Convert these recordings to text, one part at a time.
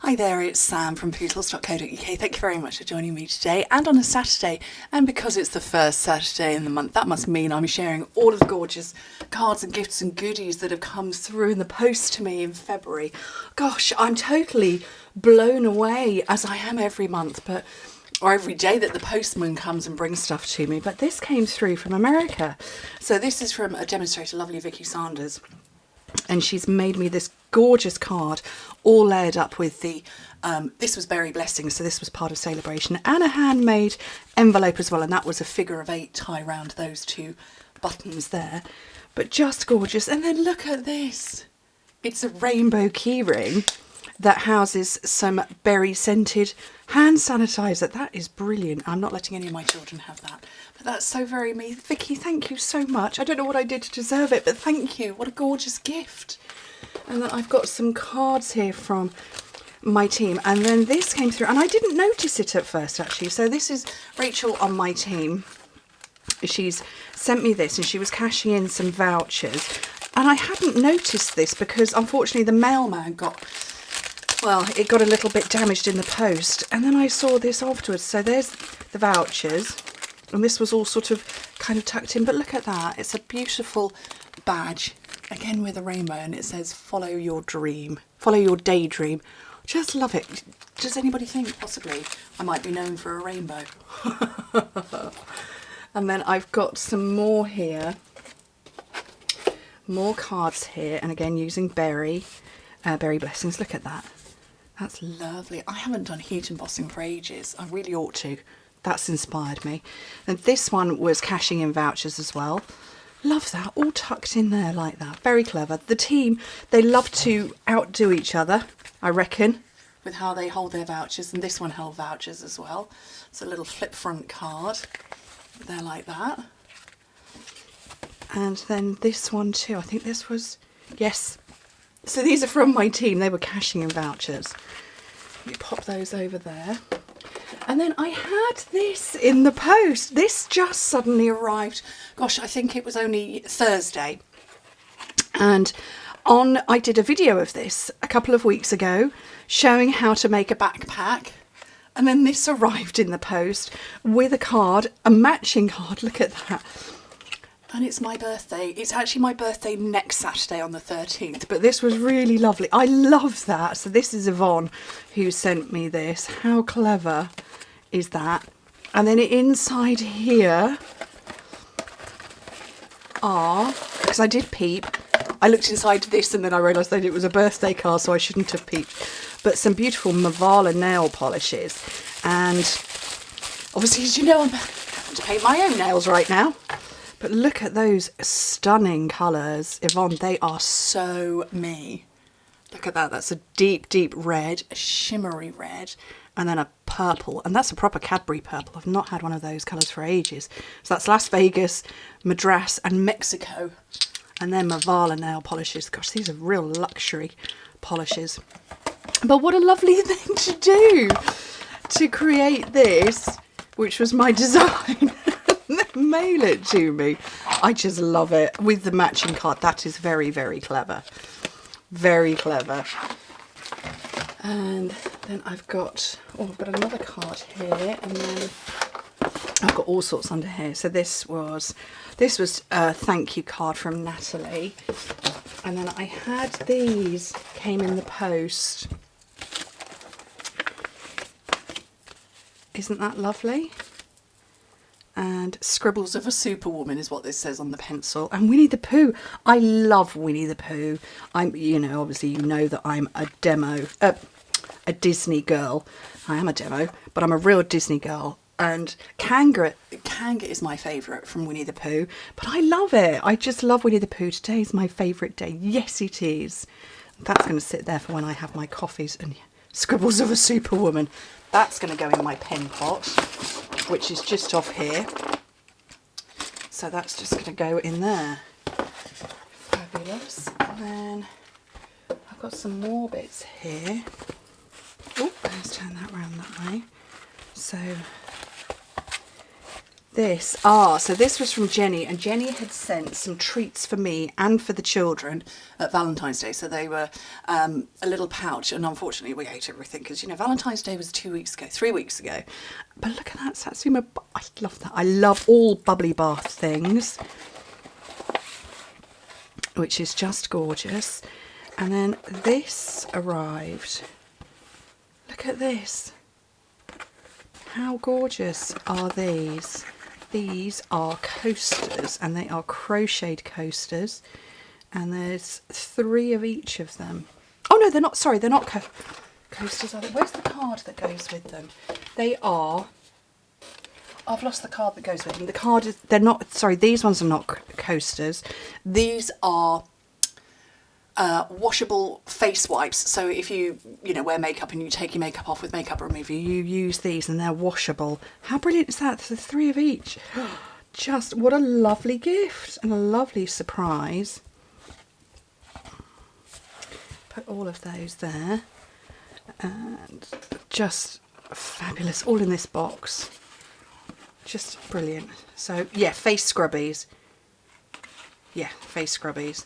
Hi there, it's Sam from Pootles.co.uk. Thank you very much for joining me today and on a Saturday. And because it's the first Saturday in the month, that must mean I'm sharing all of the gorgeous cards and gifts and goodies that have come through in the post to me in February. Gosh, I'm totally blown away, as I am every month, or every day that the postman comes and brings stuff to me. But this came through from America. So this is from a demonstrator, lovely Vicky Sanders. And she's made me this gorgeous card, all layered up with the, this was Berry Blessings, so this was part of Celebration, and a handmade envelope as well, and that was a figure of 8 tie around those 2 buttons there. But just gorgeous. And then look at this. It's a rainbow keyring that houses some berry scented hand sanitizer. That is brilliant. I'm not letting any of my children have that. But that's so very me. Vicky, thank you so much. I don't know what I did to deserve it, but thank you. What a gorgeous gift. And then I've got some cards here from my team. And then this came through, and I didn't notice it at first, actually. So this is Rachel on my team. She's sent me this, and she was cashing in some vouchers. And I hadn't noticed this because, unfortunately, the mailman it got a little bit damaged in the post, and then I saw this afterwards. So there's the vouchers, and this was all sort of kind of tucked in, but look at that. It's a beautiful badge, again with a rainbow, and it says follow your dream, follow your daydream. Just love it. Does anybody think possibly I might be known for a rainbow? And then I've got some more here, more cards here, and again using Berry Blessings. Look at that. That's lovely. I haven't done heat embossing for ages. I really ought to. That's inspired me. And this one was cashing in vouchers as well. Love that. All tucked in there like that. Very clever. The team, they love to outdo each other, I reckon, with how they hold their vouchers. And this one held vouchers as well. It's a little flip front card. There like that. And then this one too. I think this was, yes. So these are from my team. They were cashing in vouchers. Let me pop those over there. And then I had this in the post. This just suddenly arrived. Gosh, I think it was only Thursday. And I did a video of this a couple of weeks ago showing how to make a backpack. And then this arrived in the post with a card, a matching card. Look at that. And it's my birthday. It's actually my birthday next Saturday on the 13th. But this was really lovely. I love that. So this is Yvonne who sent me this. How clever is that? And then inside here are, because I did peep, I looked inside this and then I realised that it was a birthday card, so I shouldn't have peeped. But some beautiful Mavala nail polishes. And obviously, as you know, I'm having to paint my own nails right now. But look at those stunning colours. Yvonne, they are so me. Look at that. That's a deep, deep red, a shimmery red, and then a purple. And that's a proper Cadbury purple. I've not had one of those colours for ages. So that's Las Vegas, Madras and Mexico. And then Mavala nail polishes. Gosh, these are real luxury polishes. But what a lovely thing to do, to create this, which was my design. Mail it to me. I just love it with the matching card. That is very, very clever. Very clever. And then I've got another card here, and then I've got all sorts under here. So this was a thank you card from Natalie, and then I had these came in the post. Isn't that lovely? And Scribbles of a Superwoman is what this says on the pencil. And Winnie the Pooh. I love Winnie the Pooh. Obviously you know that I'm a Disney girl. I am a demo, but I'm a real Disney girl. And Kanga is my favourite from Winnie the Pooh. But I love it. I just love Winnie the Pooh. Today is my favourite day. Yes, it is. That's going to sit there for when I have my coffees. And Scribbles of a Superwoman. That's going to go in my pen pot, which is just off here. So that's just going to go in there. Fabulous. And then I've got some more bits here. Oh, let's turn that round that way. So So this was from Jenny, and Jenny had sent some treats for me and for the children at Valentine's Day. So they were a little pouch, and unfortunately we ate everything because, you know, Valentine's Day was 3 weeks ago. But look at that Satsuma. I love that. I love all bubbly bath things, which is just gorgeous. And then this arrived. Look at this. How gorgeous are these? These are coasters, and they are crocheted coasters, and there's 3 of each of them. Oh no, they're not, sorry, they're not coasters, are they? Where's the card that goes with them? They are, I've lost the card that goes with them. The card is, they're not, sorry, these ones are not coasters. These are washable face wipes. So if you wear makeup and you take your makeup off with makeup remover, you use these and they're washable. How brilliant is that? There's 3 of each. Just what a lovely gift and a lovely surprise. Put all of those there, and just fabulous, all in this box. Just brilliant. So yeah, face scrubbies. Yeah, face scrubbies.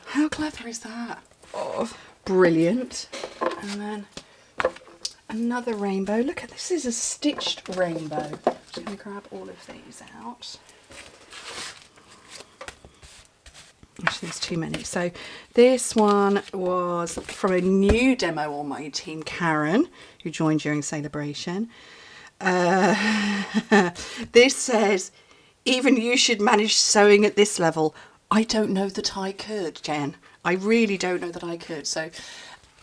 How clever is that? Oh, brilliant. And then another rainbow. Look at this, is a stitched rainbow. I'm just going to grab all of these out. Actually, there's too many. So this one was from a new demo on my team, Karen, who joined during celebration. This says, even you should manage sewing at this level. I don't know that I could, Jen. I really don't know that I could. So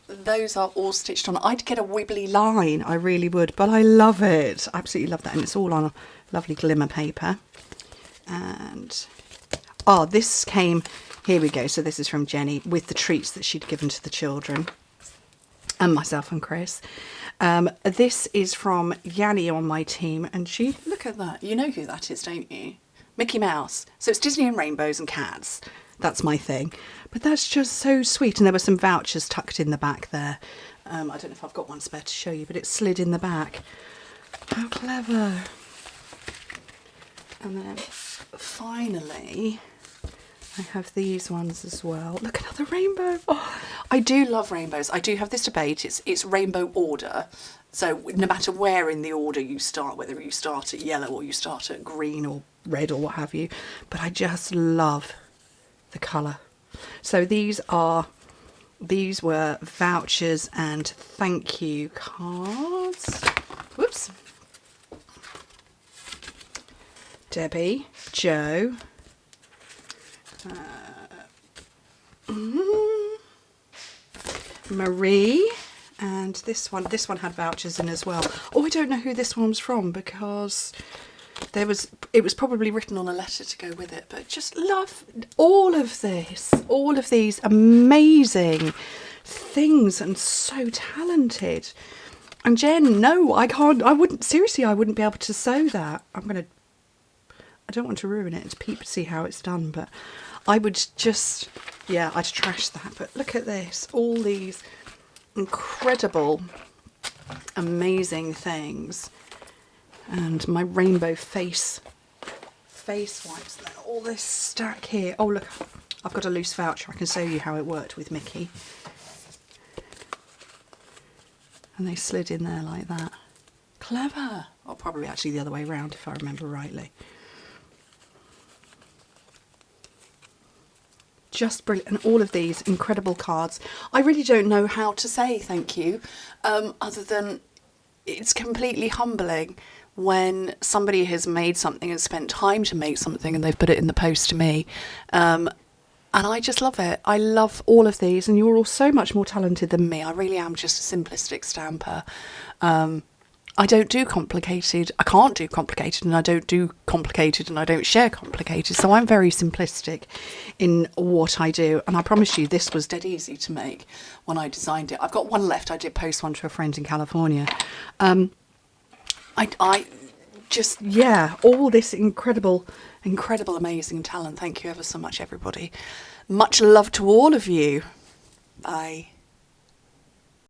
those are all stitched on. I'd get a wibbly line, I really would, but I love it. I absolutely love that. And it's all on a lovely glimmer paper. And, oh, this came, here we go. So this is from Jenny with the treats that she'd given to the children and myself and Chris. This is from Yanni on my team. And she, look at that. You know who that is, don't you? Mickey Mouse. So it's Disney and rainbows and cats. That's my thing. But that's just so sweet. And there were some vouchers tucked in the back there. I don't know if I've got one spare to show you, but it slid in the back. How clever. And then finally, I have these ones as well. Look, another rainbow. Oh, I do love rainbows. I do have this debate. It's rainbow order. So no matter where in the order you start, whether you start at yellow or you start at green or red or what have you, but I just love the colour. So these were vouchers and thank you cards. Whoops. Debbie, Joe, Marie, and this one had vouchers in as well. Oh, I don't know who this one was from because it was probably written on a letter to go with it, but just love all of this, all of these amazing things, and so talented. And Jen, no, I wouldn't be able to sew that. I don't want to ruin it. It's people see how it's done, but I would just, yeah, I'd trash that. But look at this, all these incredible, amazing things. And my rainbow face wipes there. All this stack here. Oh, look, I've got a loose voucher. I can show you how it worked with Mickey. And they slid in there like that. Clever. Or probably actually the other way around if I remember rightly. Just brilliant. And all of these incredible cards. I really don't know how to say thank you, other than it's completely humbling when somebody has made something and spent time to make something and they've put it in the post to me. And I just love it. I love all of these, and you're all so much more talented than me. I really am just a simplistic stamper. I don't do complicated. I can't do complicated, and I don't do complicated, and I don't share complicated. So I'm very simplistic in what I do. And I promise you, this was dead easy to make when I designed it. I've got one left. I did post one to a friend in California. I just, yeah, all this incredible, amazing talent. Thank you ever so much, everybody. Much love to all of you. Bye.